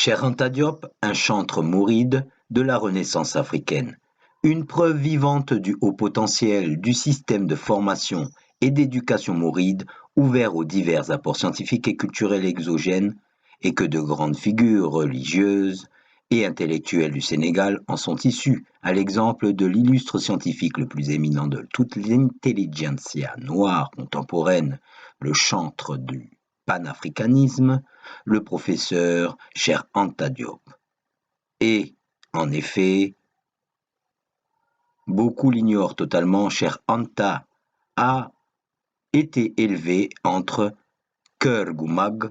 Cheikh Anta Diop, un chantre mouride de la Renaissance africaine, une preuve vivante du haut potentiel du système de formation et d'éducation mouride ouvert aux divers apports scientifiques et culturels exogènes, et que de grandes figures religieuses et intellectuelles du Sénégal en sont issues, à l'exemple de l'illustre scientifique le plus éminent de toute l'intelligentsia noire contemporaine, le chantre du panafricanisme, le professeur Cheikh Anta Diop. Et, en effet, beaucoup l'ignorent totalement, Cheikh Anta a été élevé entre Keur Goumag,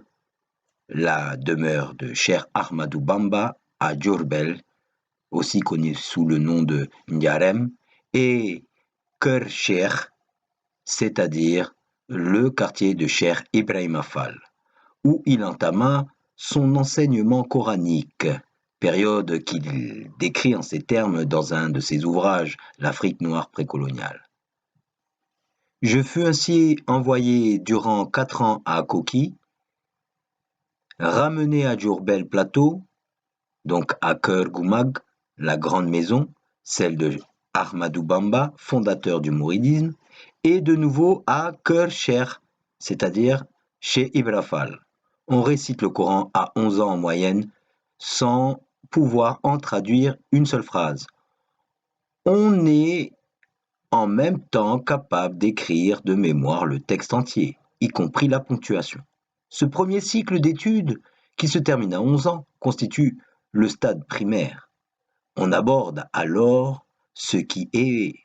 la demeure de Cheikh Ahmadou Bamba à Diourbel, aussi connu sous le nom de Ndiarème, et Keur Cheikh, c'est-à-dire le quartier de Cheikh Ibrahima Fall, où il entama son enseignement coranique, période qu'il décrit en ces termes dans un de ses ouvrages, L'Afrique noire précoloniale. Je fus ainsi envoyé durant 4 ans à Koki, ramené à Diourbel Plateau, donc à Keur Goumag, la grande maison, celle de Ahmadou Bamba, fondateur du mouridisme, et de nouveau à Keur Cheikh, c'est-à-dire chez Ibra Fall. On récite le Coran à 11 ans en moyenne, sans pouvoir en traduire une seule phrase. On est en même temps capable d'écrire de mémoire le texte entier, y compris la ponctuation. Ce premier cycle d'études, qui se termine à 11 ans, constitue le stade primaire. On aborde alors ce qui est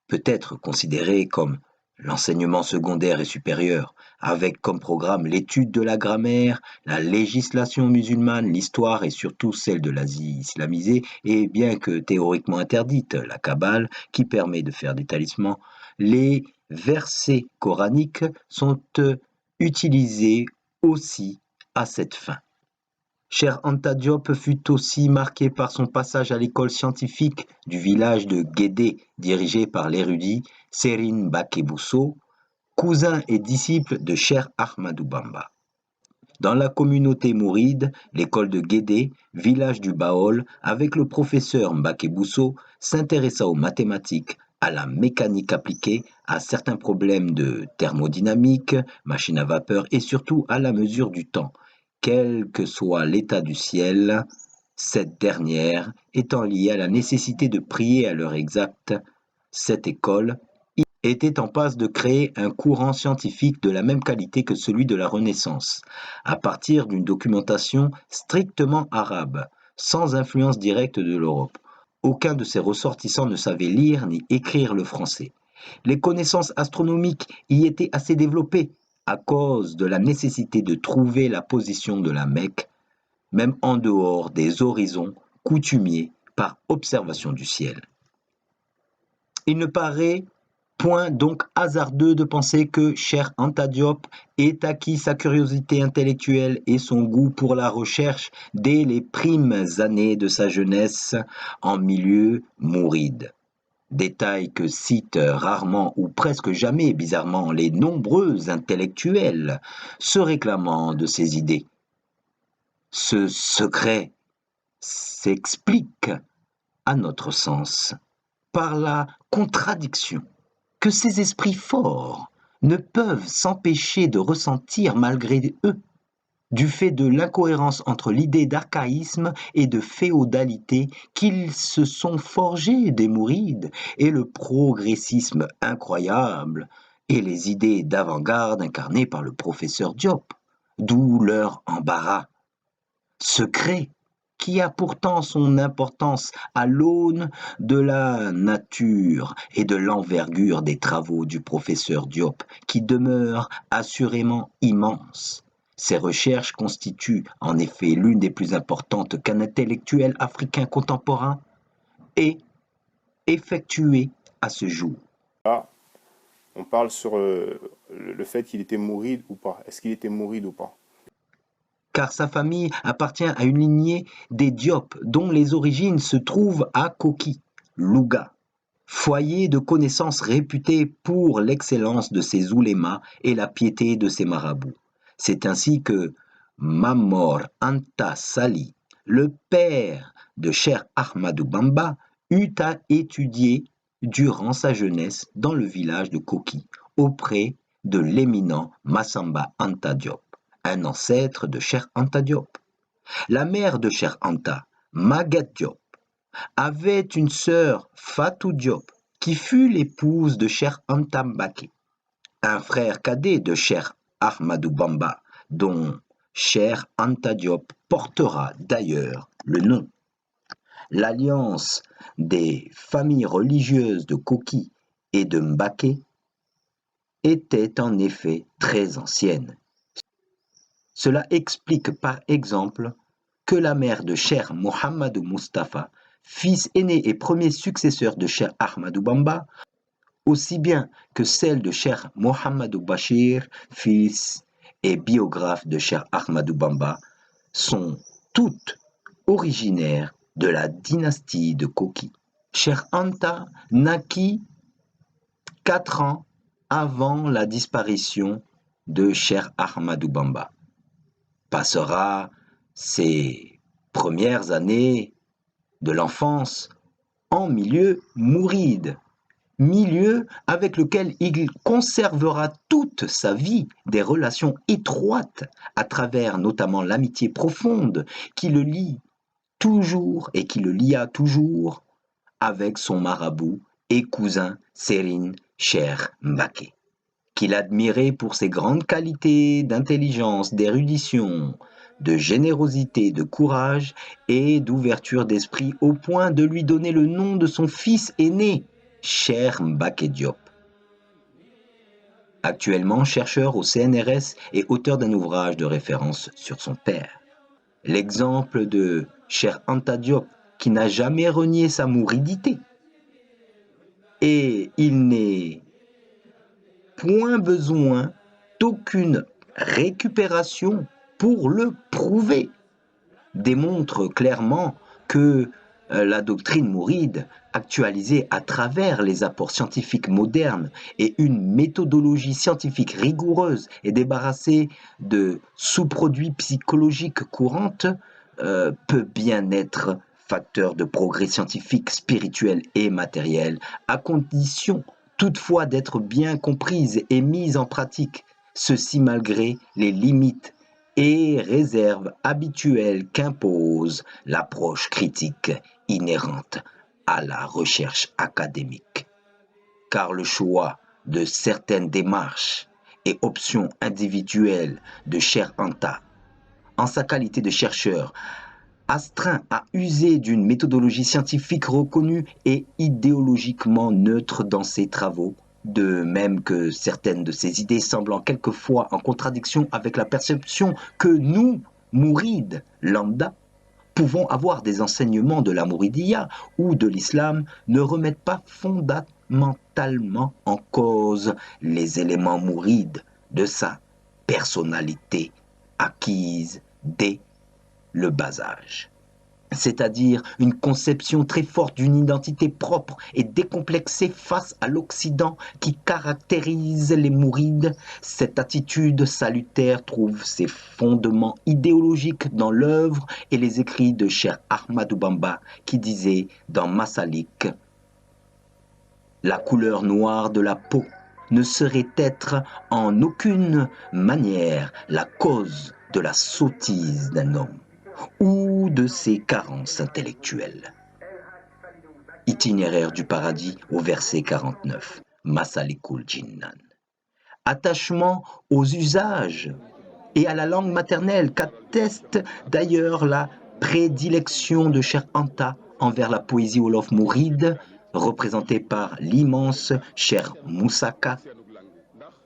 peut-être considéré comme l'enseignement secondaire et supérieur, avec comme programme l'étude de la grammaire, la législation musulmane, l'histoire et surtout celle de l'Asie islamisée, et bien que théoriquement interdite, la Kabbale, qui permet de faire des talismans, les versets coraniques sont utilisés aussi à cette fin. Cheikh Anta Diop fut aussi marqué par son passage à l'école scientifique du village de Guédé, dirigée par l'érudit Serigne Mbacké Bousso, cousin et disciple de Cheikh Ahmadou Bamba. Dans la communauté mouride, l'école de Guédé, village du Baol, avec le professeur Mbacké Bousso, s'intéressa aux mathématiques, à la mécanique appliquée, à certains problèmes de thermodynamique, machine à vapeur et surtout à la mesure du temps, quel que soit l'état du ciel, cette dernière étant liée à la nécessité de prier à l'heure exacte. Cette école était en passe de créer un courant scientifique de la même qualité que celui de la Renaissance, à partir d'une documentation strictement arabe, sans influence directe de l'Europe. Aucun de ses ressortissants ne savait lire ni écrire le français. Les connaissances astronomiques y étaient assez développées à cause de la nécessité de trouver la position de la Mecque, même en dehors des horizons coutumiers par observation du ciel. Il ne paraît point donc hasardeux de penser que Cheikh Anta Diop ait acquis sa curiosité intellectuelle et son goût pour la recherche dès les primes années de sa jeunesse en milieu mouride. Détail que citent rarement ou presque jamais, bizarrement, les nombreux intellectuels se réclamant de ces idées. Ce secret s'explique, à notre sens, par la contradiction que ces esprits forts ne peuvent s'empêcher de ressentir malgré eux, du fait de l'incohérence entre l'idée d'archaïsme et de féodalité qu'ils se sont forgés des mourides et le progressisme incroyable et les idées d'avant-garde incarnées par le professeur Diop, d'où leur embarras. Secret qui a pourtant son importance à l'aune de la nature et de l'envergure des travaux du professeur Diop, qui demeurent assurément immenses. Ces recherches constituent en effet l'une des plus importantes qu'un intellectuel africain contemporain ait effectuées à ce jour. Là, on parle sur le fait qu'il était mouride ou pas. Est-ce qu'il était mouride ou pas? Car sa famille appartient à une lignée des Diop, dont les origines se trouvent à Koki, Louga, foyer de connaissances réputé pour l'excellence de ses oulémas et la piété de ses marabouts. C'est ainsi que Mamor Anta Sali, le père de Cheikh Ahmadou Bamba eut à étudier durant sa jeunesse dans le village de Koki auprès de l'éminent Massamba Anta Diop, un ancêtre de Cheikh Anta Diop. La mère de Cheikh Anta, Maguette Diop, avait une sœur, Fatou Diop, qui fut l'épouse de Cheikh Anta Mbaké, un frère cadet de Cheikh Ahmadou Bamba, dont Cheikh Anta Diop portera d'ailleurs le nom. L'alliance des familles religieuses de Koki et de Mbaké était en effet très ancienne. Cela explique par exemple que la mère de Cheikh Mohamedou Mustapha, fils aîné et premier successeur de Cheikh Ahmadou Bamba, aussi bien que celle de Cheikh Mohamedou Bachir, fils et biographe de Cheikh Ahmadou Bamba, sont toutes originaires de la dynastie de Koki. Cheikh Anta naquit 4 ans avant la disparition de Cheikh Ahmadou Bamba. Passera ses premières années de l'enfance en milieu mouride, milieu avec lequel il conservera toute sa vie des relations étroites à travers notamment l'amitié profonde qui le lie toujours et qui le lia toujours avec son marabout et cousin Serigne Cheikh Mbaké, qu'il admirait pour ses grandes qualités d'intelligence, d'érudition, de générosité, de courage et d'ouverture d'esprit au point de lui donner le nom de son fils aîné, Cheikh Mbaké Diop. Actuellement chercheur au CNRS et auteur d'un ouvrage de référence sur son père. L'exemple de Cheikh Anta Diop qui n'a jamais renié sa mouridité. Et il n'est point besoin d'aucune récupération pour le prouver, démontre clairement que la doctrine mouride, actualisée à travers les apports scientifiques modernes et une méthodologie scientifique rigoureuse et débarrassée de sous-produits psychologiques courantes, peut bien être facteur de progrès scientifique, spirituel et matériel, à condition toutefois d'être bien comprise et mise en pratique, ceci malgré les limites et réserves habituelles qu'impose l'approche critique inhérente à la recherche académique. Car le choix de certaines démarches et options individuelles de Cheikh Anta, en sa qualité de chercheur, astreint à user d'une méthodologie scientifique reconnue et idéologiquement neutre dans ses travaux, de même que certaines de ses idées semblant quelquefois en contradiction avec la perception que nous, mourides lambda, pouvons avoir des enseignements de la Mouridiyya ou de l'islam, ne remettent pas fondamentalement en cause les éléments mourides de sa personnalité acquise dès le bas âge, c'est-à-dire une conception très forte d'une identité propre et décomplexée face à l'Occident qui caractérise les mourides. Cette attitude salutaire trouve ses fondements idéologiques dans l'œuvre et les écrits de Cheikh Ahmadou Bamba qui disait dans Masalik « La couleur noire de la peau ne saurait être en aucune manière la cause de la sottise d'un homme ou de ses carences intellectuelles. » Itinéraire du paradis au verset 49, Masalikul Jinnan. Attachement aux usages et à la langue maternelle qu'atteste d'ailleurs la prédilection de Cheikh Anta envers la poésie wolof mouride, représentée par l'immense Cheikh Moussa Ka,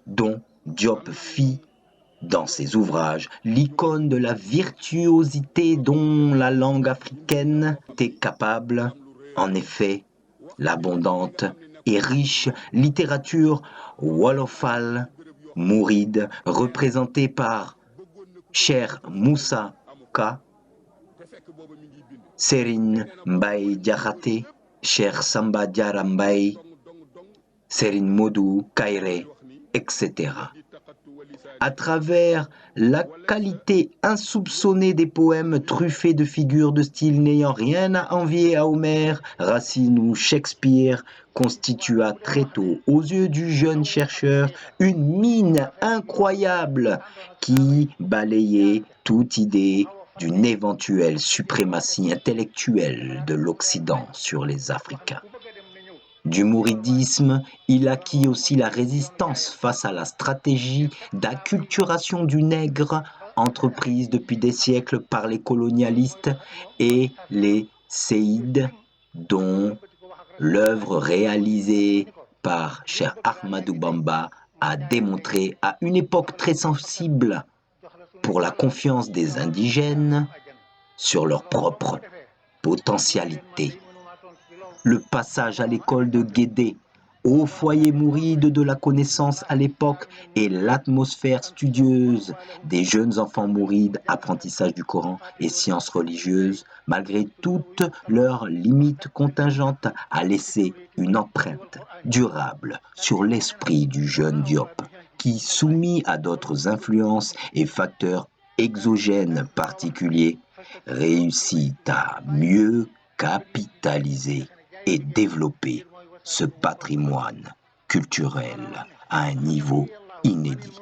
dont Diop fit dans ses ouvrages l'icône de la virtuosité dont la langue africaine était capable. En effet, l'abondante et riche littérature wolofale mouride représentée par Cheikh Moussa Ka, Serigne Mbaye Diakhaté, Cheikh Samba Diarra Mbaye, Serigne Modou Kairé, etc. à travers la qualité insoupçonnée des poèmes truffés de figures de style n'ayant rien à envier à Homère, Racine ou Shakespeare, constitua très tôt, aux yeux du jeune chercheur, une mine incroyable qui balayait toute idée d'une éventuelle suprématie intellectuelle de l'Occident sur les Africains. Du mouridisme, il acquit aussi la résistance face à la stratégie d'acculturation du nègre entreprise depuis des siècles par les colonialistes et les séides, dont l'œuvre réalisée par Cheikh Ahmadou Bamba a démontré à une époque très sensible pour la confiance des indigènes sur leur propre potentialité. Le passage à l'école de Guédé, au foyer mouride de la connaissance à l'époque et l'atmosphère studieuse des jeunes enfants mourides, apprentissage du Coran et sciences religieuses, malgré toutes leurs limites contingentes, a laissé une empreinte durable sur l'esprit du jeune Diop, qui, soumis à d'autres influences et facteurs exogènes particuliers, réussit à mieux capitaliser et développer ce patrimoine culturel à un niveau inédit.